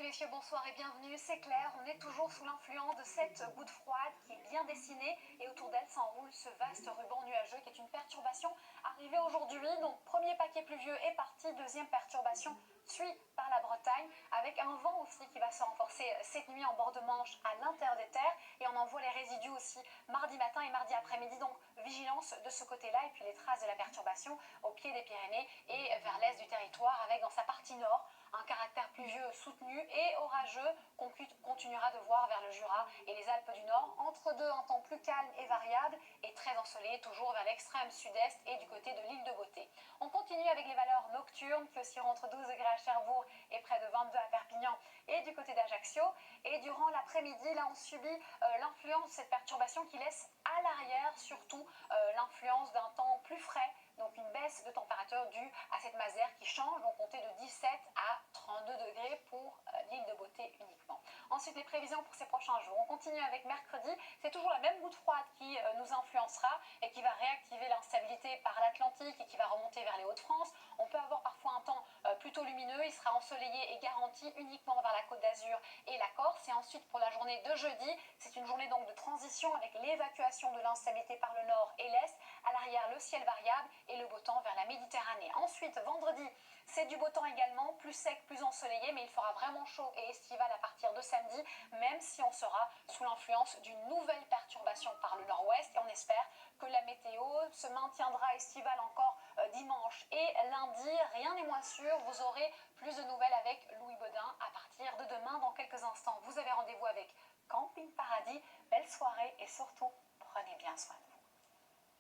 messieurs, bonsoir et bienvenue. C'est Claire, on est toujours sous l'influence de cette goutte froide qui est bien dessinée et autour d'elle s'enroule ce vaste ruban nuageux qui est une perturbation arrivée aujourd'hui. Donc premier paquet pluvieux est parti, deuxième perturbation suit par la Bretagne avec un vent aussi qui va se renforcer cette nuit en bord de Manche à l'intérieur des terres et on en voit les résidus aussi mardi matin et mardi après-midi. Donc vigilance de ce côté-là et puis les traces de la perturbation au pied des Pyrénées et vers l'est du territoire avec dans sa partie nord un caractère pluvieux soutenu et orageux qu'on continuera de voir vers le Jura et les Alpes du Nord. Entre deux, un temps plus calme et variable et très ensoleillé, toujours vers l'extrême sud-est et du côté de l'île de Beauté. On continue avec les valeurs nocturnes qui oscilleront entre 12 degrés à Cherbourg et près de 22 à Perpignan et du côté d'Ajaccio. Et durant l'après-midi, là, on subit l'influence de cette perturbation qui laisse à l'arrière surtout l'influence d'un temps plus frais. Donc une baisse de température due à cette masère qui change, donc compter de 17 à 32 degrés pour l'île de Beauté uniquement. Ensuite, les prévisions pour ces prochains jours. On continue avec mercredi. C'est toujours la même goutte froide qui nous influencera et qui va réactiver l'instabilité par l'Atlantique et qui va remonter vers les Hauts-de-France. On peut avoir parfois un temps plutôt lumineux. Il sera ensoleillé et garanti uniquement vers la Côte d'Azur et la Corse. Et ensuite, pour la journée de jeudi, c'est une journée donc de transition avec l'évacuation de l'instabilité par le nord et l'est. À l'arrière, le ciel variable et le beau temps vers la Méditerranée. Ensuite, vendredi, c'est du beau temps également, plus sec, plus ensoleillé, mais il fera vraiment chaud et estival à partir de samedi, même si on sera sous l'influence d'une nouvelle perturbation par le nord-ouest. Et on espère que la météo se maintiendra estivale encore dimanche et lundi. Rien n'est moins sûr. Vous aurez plus de nouvelles avec Louis Baudin à partir de demain. Dans quelques instants, vous avez rendez-vous avec Camping Paradis. Belle soirée et surtout, prenez bien soin de vous.